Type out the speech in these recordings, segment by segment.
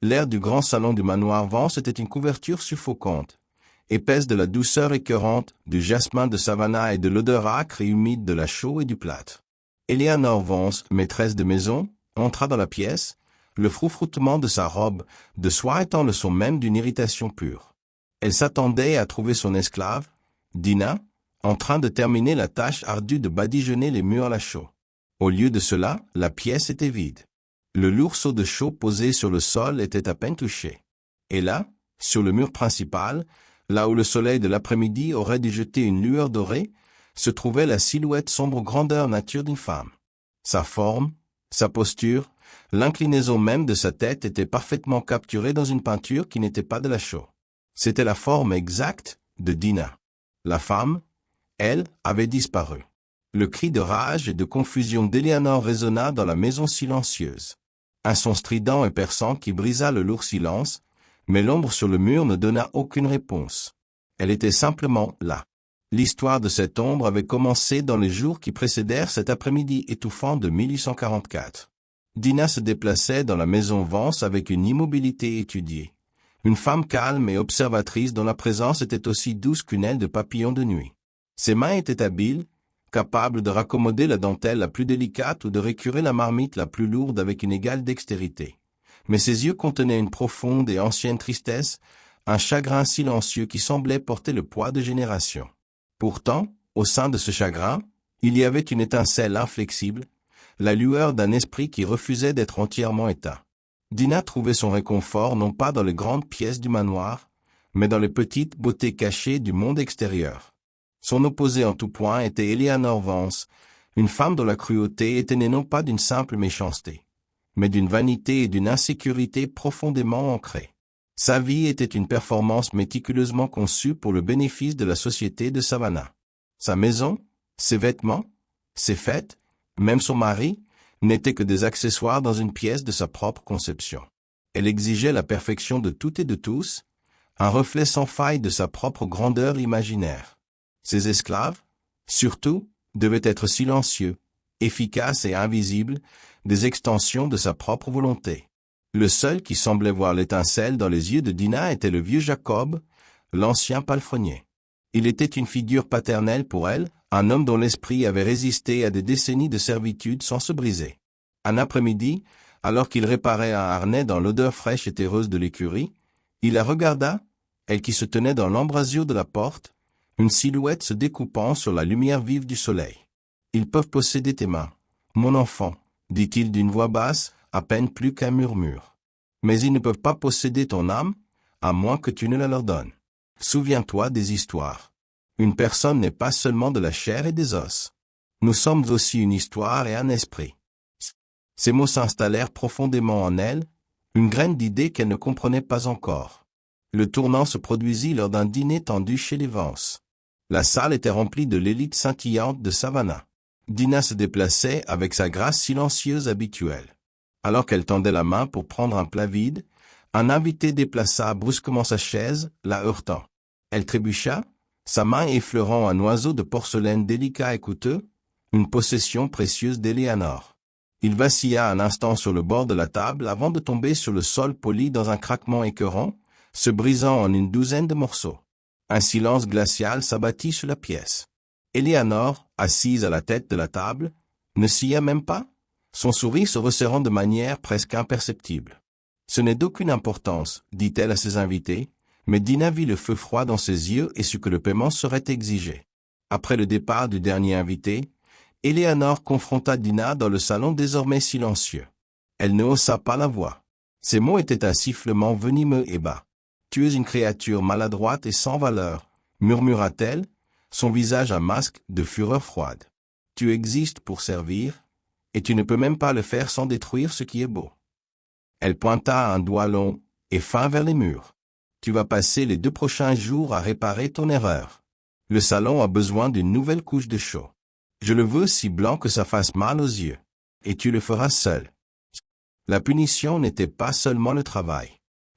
L'air du grand salon du manoir Vance était une couverture suffocante, épaisse de la douceur écœurante, du jasmin de Savannah et de l'odeur âcre et humide de la chaux et du plâtre. Eleanor Vance, maîtresse de maison, entra dans la pièce, le froufroutement de sa robe de soie étant le son même d'une irritation pure. Elle s'attendait à trouver son esclave, Dinah, en train de terminer la tâche ardue de badigeonner les murs à la chaux. Au lieu de cela, la pièce était vide. Le lourd seau de chaux posé sur le sol était à peine touché. Et là, sur le mur principal, là où le soleil de l'après-midi aurait dû jeter une lueur dorée, se trouvait la silhouette sombre grandeur nature d'une femme. Sa forme, sa posture, l'inclinaison même de sa tête étaient parfaitement capturées dans une peinture qui n'était pas de la chaux. C'était la forme exacte de Dinah. La femme, elle, avait disparu. Le cri de rage et de confusion d'Eleanor résonna dans la maison silencieuse. Un son strident et perçant qui brisa le lourd silence, mais l'ombre sur le mur ne donna aucune réponse. Elle était simplement là. L'histoire de cette ombre avait commencé dans les jours qui précédèrent cet après-midi étouffant de 1844. Dinah se déplaçait dans la maison Vance avec une immobilité étudiée. Une femme calme et observatrice dont la présence était aussi douce qu'une aile de papillon de nuit. Ses mains étaient habiles, capables de raccommoder la dentelle la plus délicate ou de récurer la marmite la plus lourde avec une égale dextérité. Mais ses yeux contenaient une profonde et ancienne tristesse, un chagrin silencieux qui semblait porter le poids de générations. Pourtant, au sein de ce chagrin, il y avait une étincelle inflexible, la lueur d'un esprit qui refusait d'être entièrement éteint. Dinah trouvait son réconfort non pas dans les grandes pièces du manoir, mais dans les petites beautés cachées du monde extérieur. Son opposé en tout point était Eleanor Vance, une femme dont la cruauté était née non pas d'une simple méchanceté, mais d'une vanité et d'une insécurité profondément ancrées. Sa vie était une performance méticuleusement conçue pour le bénéfice de la société de Savannah. Sa maison, ses vêtements, ses fêtes, même son mari, n'étaient que des accessoires dans une pièce de sa propre conception. Elle exigeait la perfection de tout et de tous, un reflet sans faille de sa propre grandeur imaginaire. Ses esclaves, surtout, devaient être silencieux, efficaces et invisibles, des extensions de sa propre volonté. Le seul qui semblait voir l'étincelle dans les yeux de Dinah était le vieux Jacob, l'ancien palefrenier. Il était une figure paternelle pour elle, un homme dont l'esprit avait résisté à des décennies de servitude sans se briser. Un après-midi, alors qu'il réparait un harnais dans l'odeur fraîche et terreuse de l'écurie, il la regarda, elle qui se tenait dans l'embrasure de la porte, une silhouette se découpant sur la lumière vive du soleil. « Ils peuvent posséder tes mains, mon enfant, dit-il d'une voix basse, à peine plus qu'un murmure. Mais ils ne peuvent pas posséder ton âme, à moins que tu ne la leur donnes. Souviens-toi des histoires. Une personne n'est pas seulement de la chair et des os. Nous sommes aussi une histoire et un esprit. » Ces mots s'installèrent profondément en elle, une graine d'idée qu'elle ne comprenait pas encore. Le tournant se produisit lors d'un dîner tendu chez les Vance. La salle était remplie de l'élite scintillante de Savannah. Dinah se déplaçait avec sa grâce silencieuse habituelle. Alors qu'elle tendait la main pour prendre un plat vide, un invité déplaça brusquement sa chaise, la heurtant. Elle trébucha, sa main effleurant un oiseau de porcelaine délicat et coûteux, une possession précieuse d'Eleanor. Il vacilla un instant sur le bord de la table avant de tomber sur le sol poli dans un craquement écœurant, se brisant en une douzaine de morceaux. Un silence glacial s'abattit sur la pièce. Eleanor, assise à la tête de la table, ne sia même pas, son sourire se resserrant de manière presque imperceptible. « Ce n'est d'aucune importance, dit-elle à ses invités, mais Dinah vit le feu froid dans ses yeux et sut que le paiement serait exigé. Après le départ du dernier invité, Eleanor confronta Dinah dans le salon désormais silencieux. Elle ne haussa pas la voix. Ses mots étaient un sifflement venimeux et bas. « Tu es une créature maladroite et sans valeur, » murmura-t-elle, son visage un masque de fureur froide. « Tu existes pour servir, et tu ne peux même pas le faire sans détruire ce qui est beau. » Elle pointa un doigt long et fin vers les murs. « Tu vas passer les 2 prochains jours à réparer ton erreur. Le salon a besoin d'une nouvelle couche de chaux. Je le veux si blanc que ça fasse mal aux yeux, et tu le feras seul. » La punition n'était pas seulement le travail.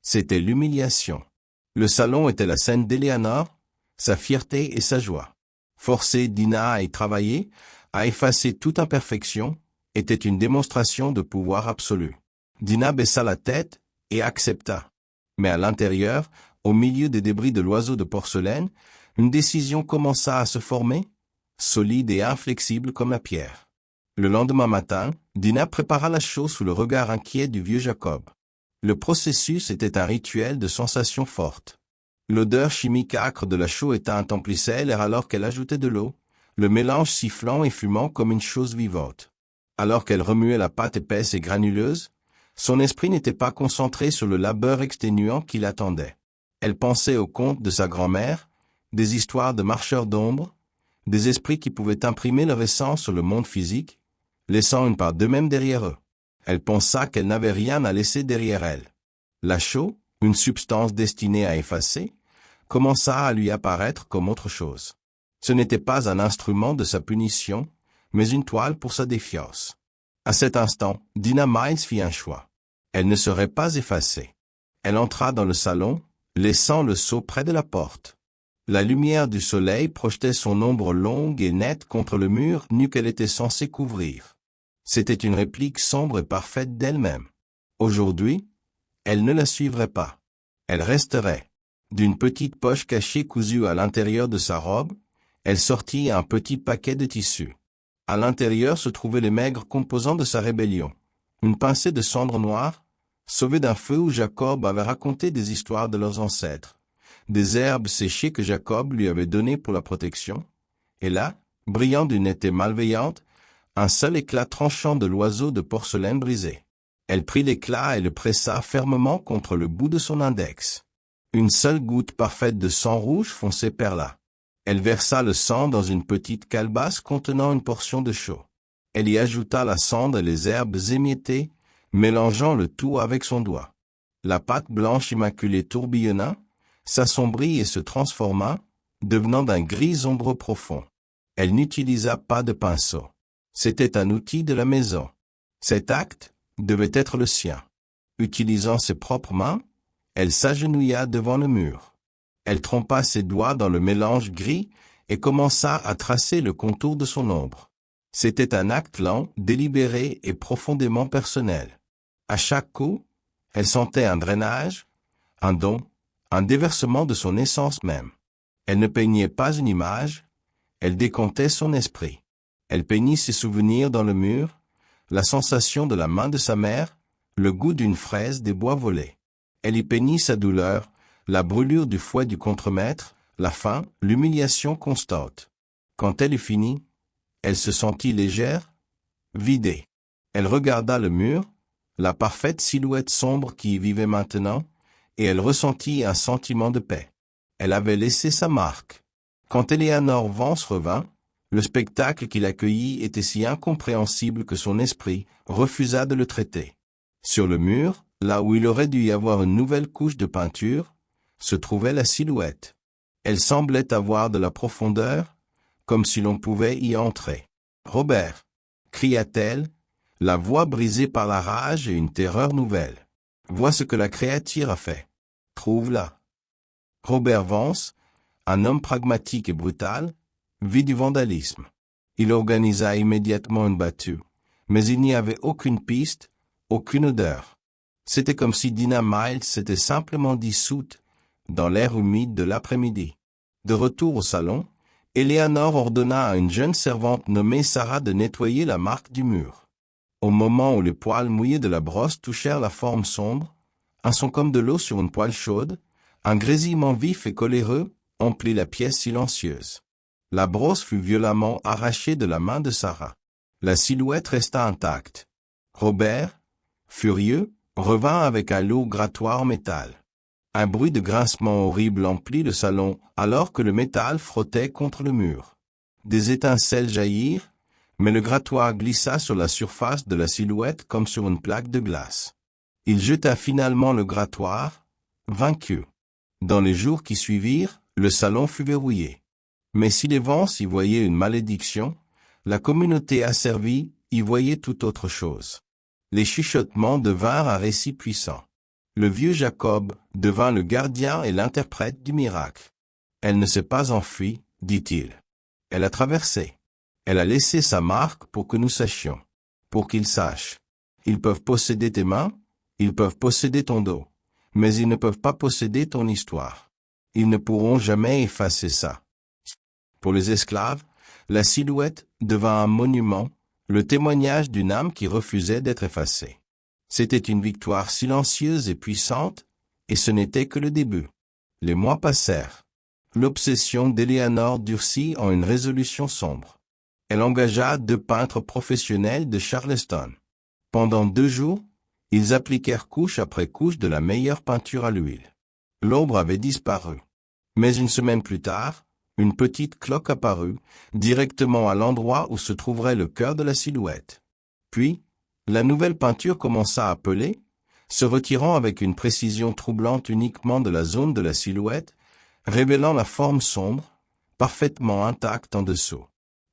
C'était l'humiliation. Le salon était la scène d'Eleanor, sa fierté et sa joie. Forcer Dinah à y travailler, à effacer toute imperfection, était une démonstration de pouvoir absolu. Dinah baissa la tête, et accepta. Mais à l'intérieur, au milieu des débris de l'oiseau de porcelaine, une décision commença à se former, solide et inflexible comme la pierre. Le lendemain matin, Dina prépara la chaux sous le regard inquiet du vieux Jacob. Le processus était un rituel de sensations fortes. L'odeur chimique âcre de la chaux éteinte l'air alors qu'elle ajoutait de l'eau, le mélange sifflant et fumant comme une chose vivante. Alors qu'elle remuait la pâte épaisse et granuleuse, son esprit n'était pas concentré sur le labeur exténuant qui l'attendait. Elle pensait aux contes de sa grand-mère, des histoires de marcheurs d'ombre, des esprits qui pouvaient imprimer leur essence sur le monde physique, laissant une part d'eux-mêmes derrière eux. Elle pensa qu'elle n'avait rien à laisser derrière elle. La chaux, une substance destinée à effacer, commença à lui apparaître comme autre chose. Ce n'était pas un instrument de sa punition, mais une toile pour sa défiance. À cet instant, Dina Miles fit un choix. Elle ne serait pas effacée. Elle entra dans le salon, laissant le seau près de la porte. La lumière du soleil projetait son ombre longue et nette contre le mur nu qu'elle était censée couvrir. C'était une réplique sombre et parfaite d'elle-même. Aujourd'hui, elle ne la suivrait pas. Elle resterait. D'une petite poche cachée cousue à l'intérieur de sa robe, elle sortit un petit paquet de tissu. À l'intérieur se trouvaient les maigres composants de sa rébellion. Une pincée de cendre noire, sauvée d'un feu où Jacob avait raconté des histoires de leurs ancêtres. Des herbes séchées que Jacob lui avait données pour la protection. Et là, brillant d'une netteté malveillante, un seul éclat tranchant de l'oiseau de porcelaine brisé. Elle prit l'éclat et le pressa fermement contre le bout de son index. Une seule goutte parfaite de sang rouge foncé perla. Elle versa le sang dans une petite calebasse contenant une portion de chaux. Elle y ajouta la cendre et les herbes émiettées, mélangeant le tout avec son doigt. La pâte blanche immaculée tourbillonna, s'assombrit et se transforma, devenant d'un gris ombre profond. Elle n'utilisa pas de pinceau. C'était un outil de la maison. Cet acte devait être le sien. Utilisant ses propres mains, elle s'agenouilla devant le mur. Elle trempa ses doigts dans le mélange gris et commença à tracer le contour de son ombre. C'était un acte lent, délibéré et profondément personnel. À chaque coup, elle sentait un drainage, un don, un déversement de son essence même. Elle ne peignait pas une image, elle décomptait son esprit. Elle peignit ses souvenirs dans le mur, la sensation de la main de sa mère, le goût d'une fraise des bois volés. Elle y peignit sa douleur, la brûlure du fouet du contremaître, la faim, l'humiliation constante. Quand elle eut fini, elle se sentit légère, vidée. Elle regarda le mur, la parfaite silhouette sombre qui y vivait maintenant, et elle ressentit un sentiment de paix. Elle avait laissé sa marque. Quand Eleanor Vance revint, le spectacle qui l'accueillit était si incompréhensible que son esprit refusa de le traiter. Sur le mur, là où il aurait dû y avoir une nouvelle couche de peinture, se trouvait la silhouette. Elle semblait avoir de la profondeur, comme si l'on pouvait y entrer. « Robert !» cria-t-elle, la voix brisée par la rage et une terreur nouvelle. « Vois ce que la créature a fait. Trouve-la. » Robert Vance, un homme pragmatique et brutal, vit du vandalisme. Il organisa immédiatement une battue, mais il n'y avait aucune piste, aucune odeur. C'était comme si Dina Miles s'était simplement dissoute dans l'air humide de l'après-midi. De retour au salon, Eleanor ordonna à une jeune servante nommée Sarah de nettoyer la marque du mur. Au moment où les poils mouillés de la brosse touchèrent la forme sombre, un son comme de l'eau sur une poêle chaude, un grésillement vif et coléreux emplit la pièce silencieuse. La brosse fut violemment arrachée de la main de Sarah. La silhouette resta intacte. Robert, furieux, revint avec un lourd grattoir en métal. Un bruit de grincement horrible emplit le salon alors que le métal frottait contre le mur. Des étincelles jaillirent, mais le grattoir glissa sur la surface de la silhouette comme sur une plaque de glace. Il jeta finalement le grattoir, vaincu. Dans les jours qui suivirent, le salon fut verrouillé. Mais si les Vance y voyaient une malédiction, la communauté asservie y voyait tout autre chose. Les chuchotements devinrent un récit puissant. Le vieux Jacob devint le gardien et l'interprète du miracle. Elle ne s'est pas enfuie, dit-il. Elle a traversé. Elle a laissé sa marque pour que nous sachions. Pour qu'ils sachent. Ils peuvent posséder tes mains, Ils peuvent posséder ton dos, mais ils ne peuvent pas posséder ton histoire. Ils ne pourront jamais effacer ça. Pour les esclaves, la silhouette devint un monument, le témoignage d'une âme qui refusait d'être effacée. C'était une victoire silencieuse et puissante, et ce n'était que le début. Les mois passèrent. L'obsession d'Eleanor durcit en une résolution sombre. Elle engagea 2 peintres professionnels de Charleston. Pendant 2 jours, ils appliquèrent couche après couche de la meilleure peinture à l'huile. L'ombre avait disparu. Mais une semaine plus tard, une petite cloque apparut, directement à l'endroit où se trouverait le cœur de la silhouette. Puis, la nouvelle peinture commença à peler, se retirant avec une précision troublante uniquement de la zone de la silhouette, révélant la forme sombre, parfaitement intacte en dessous.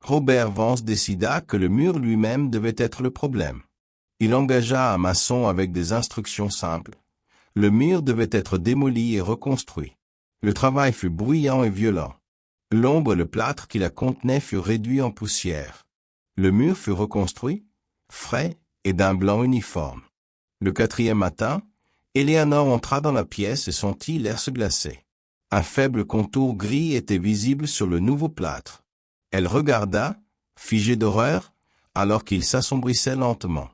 Robert Vance décida que le mur lui-même devait être le problème. Il engagea un maçon avec des instructions simples. Le mur devait être démoli et reconstruit. Le travail fut bruyant et violent. L'ombre et le plâtre qui la contenait furent réduits en poussière. Le mur fut reconstruit, frais et d'un blanc uniforme. Le 4e matin, Eleanor entra dans la pièce et sentit l'air se glacer. Un faible contour gris était visible sur le nouveau plâtre. Elle regarda, figée d'horreur, alors qu'il s'assombrissait lentement.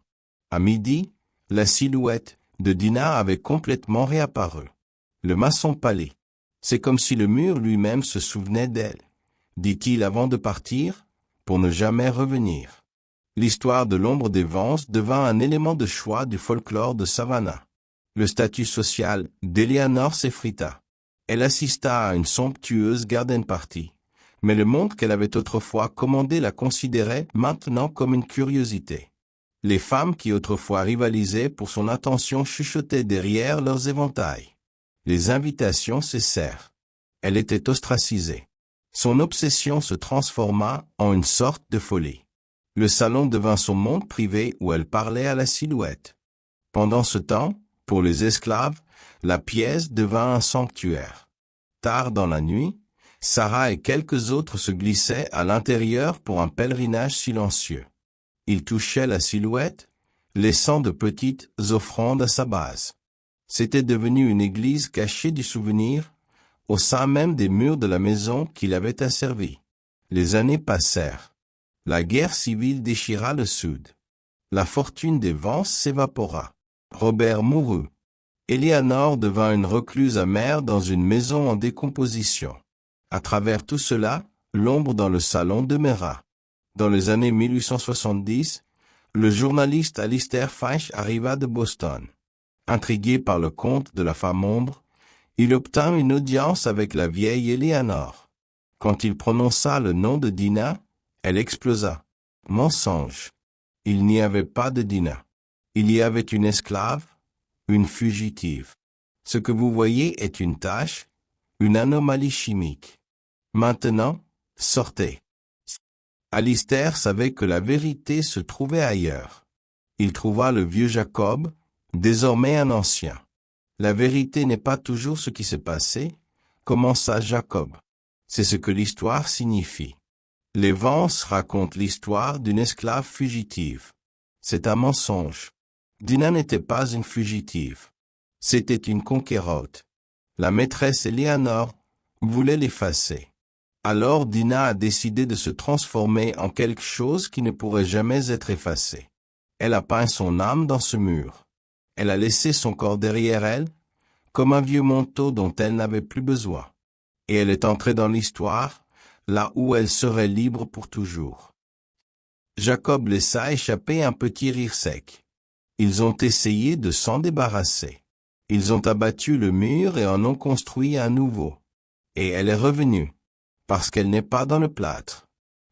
À midi, la silhouette de Dinah avait complètement réapparu. Le maçon pâlit. C'est comme si le mur lui-même se souvenait d'elle, dit-il avant de partir, pour ne jamais revenir. L'histoire de l'ombre des Vance devint un élément de choix du folklore de Savannah. Le statut social d'Eleanor s'effrita. Elle assista à une somptueuse garden party, mais le monde qu'elle avait autrefois commandé la considérait maintenant comme une curiosité. Les femmes qui autrefois rivalisaient pour son attention chuchotaient derrière leurs éventails. Les invitations cessèrent. Elle était ostracisée. Son obsession se transforma en une sorte de folie. Le salon devint son monde privé où elle parlait à la silhouette. Pendant ce temps, pour les esclaves, la pièce devint un sanctuaire. Tard dans la nuit, Sarah et quelques autres se glissaient à l'intérieur pour un pèlerinage silencieux. Ils touchaient la silhouette, laissant de petites offrandes à sa base. C'était devenu une église cachée du souvenir, au sein même des murs de la maison qui l'avait asservie. Les années passèrent. La guerre civile déchira le Sud. La fortune des Vance s'évapora. Robert mourut. Eleanor devint une recluse amère dans une maison en décomposition. À travers tout cela, l'ombre dans le salon demeura. Dans les années 1870, le journaliste Alistair Finch arriva de Boston. Intrigué par le conte de la femme ombre, il obtint une audience avec la vieille Eleanor. Quand il prononça le nom de Dinah, elle explosa. Mensonge. Il n'y avait pas de Dinah. Il y avait une esclave, une fugitive. Ce que vous voyez est une tache, une anomalie chimique. Maintenant, sortez. Alistair savait que la vérité se trouvait ailleurs. Il trouva le vieux Jacob, désormais un ancien. La vérité n'est pas toujours ce qui s'est passé, commença Jacob. C'est ce que l'histoire signifie. Les Vance racontent l'histoire d'une esclave fugitive. C'est un mensonge. Dinah n'était pas une fugitive. C'était une conquérante. La maîtresse Eleanor voulait l'effacer. Alors Dinah a décidé de se transformer en quelque chose qui ne pourrait jamais être effacé. Elle a peint son âme dans ce mur. Elle a laissé son corps derrière elle, comme un vieux manteau dont elle n'avait plus besoin. Et elle est entrée dans l'histoire, là où elle serait libre pour toujours. Jacob laissa échapper un petit rire sec. Ils ont essayé de s'en débarrasser. Ils ont abattu le mur et en ont construit un nouveau. Et elle est revenue, parce qu'elle n'est pas dans le plâtre.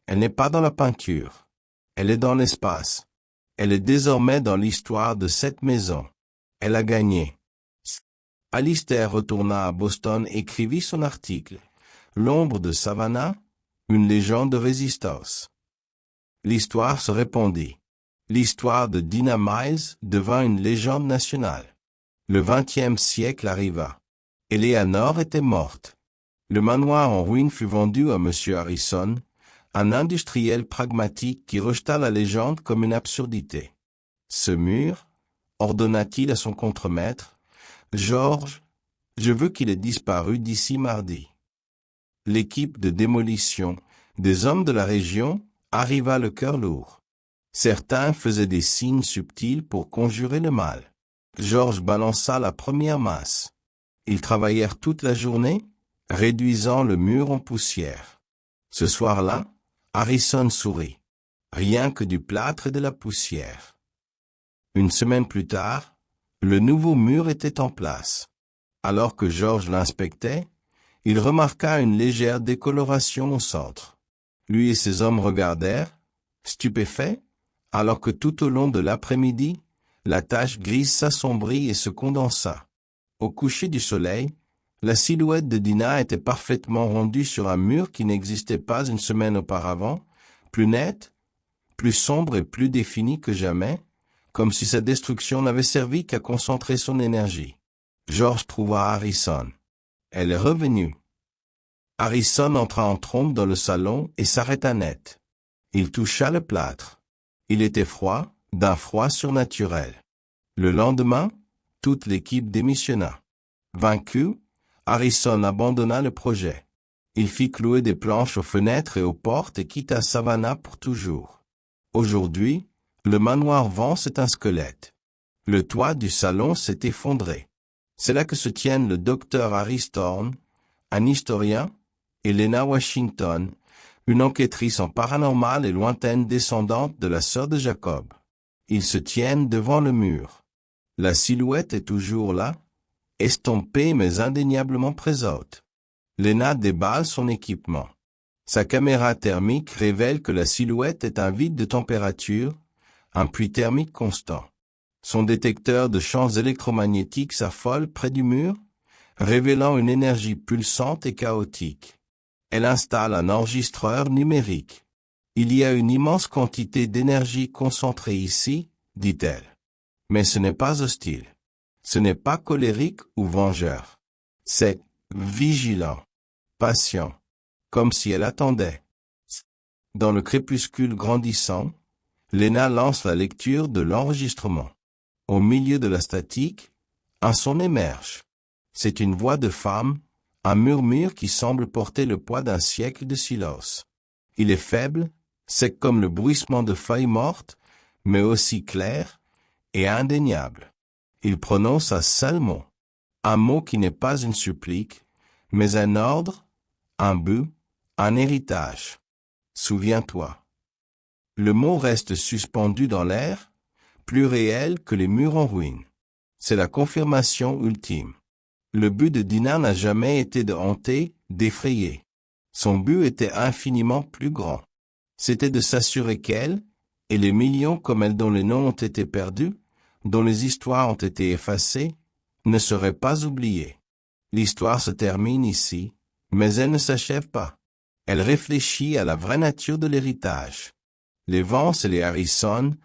Elle n'est pas dans la peinture. Elle est dans l'espace. Elle est désormais dans l'histoire de cette maison. Elle a gagné. Alistair retourna à Boston et écrivit son article. L'ombre de Savannah, une légende de résistance. L'histoire se répandit. L'histoire de Dinah Miles devint une légende nationale. Le XXe siècle arriva. Eleanor était morte. Le manoir en ruine fut vendu à M. Harrison, un industriel pragmatique qui rejeta la légende comme une absurdité. Ce mur, ordonna-t-il à son contremaître. George, je veux qu'il ait disparu d'ici mardi. L'équipe de démolition, des hommes de la région, arriva le cœur lourd. Certains faisaient des signes subtils pour conjurer le mal. George balança la première masse. Ils travaillèrent toute la journée, réduisant le mur en poussière. Ce soir-là, Harrison sourit. Rien que du plâtre et de la poussière. Une semaine plus tard, le nouveau mur était en place. Alors que George l'inspectait, il remarqua une légère décoloration au centre. Lui et ses hommes regardèrent, stupéfaits, alors que tout au long de l'après-midi, la tache grise s'assombrit et se condensa. Au coucher du soleil, la silhouette de Dinah était parfaitement rendue sur un mur qui n'existait pas une semaine auparavant, plus nette, plus sombre et plus définie que jamais, comme si sa destruction n'avait servi qu'à concentrer son énergie. George trouva Harrison. Elle est revenue. Harrison entra en trompe dans le salon et s'arrêta net. Il toucha le plâtre. Il était froid, d'un froid surnaturel. Le lendemain, toute l'équipe démissionna. Vaincu, Harrison abandonna le projet. Il fit clouer des planches aux fenêtres et aux portes et quitta Savannah pour toujours. Aujourd'hui, le manoir Vance est un squelette. Le toit du salon s'est effondré. C'est là que se tiennent le docteur Harry Thorne, un historien, et Lena Washington, une enquêtrice en paranormal et lointaine descendante de la sœur de Jacob. Ils se tiennent devant le mur. La silhouette est toujours là, estompée mais indéniablement présente. Lena déballe son équipement. Sa caméra thermique révèle que la silhouette est un vide de température, un puits thermique constant. Son détecteur de champs électromagnétiques s'affole près du mur, révélant une énergie pulsante et chaotique. Elle installe un enregistreur numérique. Il y a une immense quantité d'énergie concentrée ici, dit-elle. Mais ce n'est pas hostile. Ce n'est pas colérique ou vengeur. C'est vigilant, patient, comme si elle attendait. Dans le crépuscule grandissant, Lena lance la lecture de l'enregistrement. Au milieu de la statique, un son émerge. C'est une voix de femme, un murmure qui semble porter le poids d'un siècle de silence. Il est faible, sec comme le bruissement de feuilles mortes, mais aussi clair et indéniable. Il prononce un seul mot qui n'est pas une supplique, mais un ordre, un but, un héritage. Souviens-toi. Le mot reste suspendu dans l'air, plus réel que les murs en ruine. C'est la confirmation ultime. Le but de Dinah n'a jamais été de hanter, d'effrayer. Son but était infiniment plus grand. C'était de s'assurer qu'elle, et les millions comme elle dont les noms ont été perdus, dont les histoires ont été effacées, ne seraient pas oubliées. L'histoire se termine ici, mais elle ne s'achève pas. Elle réfléchit à la vraie nature de l'héritage. Les Vance et les Harrison,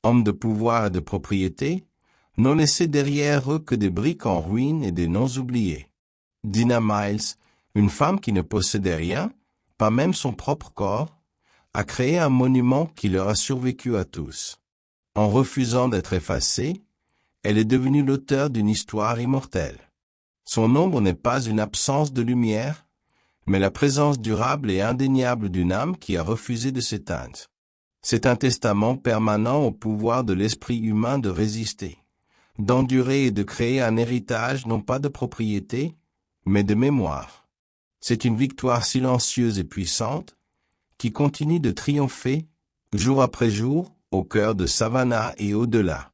hommes de pouvoir et de propriété, n'ont laissé derrière eux que des briques en ruine et des noms oubliés. Dinah Miles, une femme qui ne possédait rien, pas même son propre corps, a créé un monument qui leur a survécu à tous. En refusant d'être effacée, elle est devenue l'auteur d'une histoire immortelle. Son ombre n'est pas une absence de lumière, mais la présence durable et indéniable d'une âme qui a refusé de s'éteindre. C'est un testament permanent au pouvoir de l'esprit humain de résister, d'endurer et de créer un héritage non pas de propriété, mais de mémoire. C'est une victoire silencieuse et puissante, qui continue de triompher, jour après jour, au cœur de Savannah et au-delà.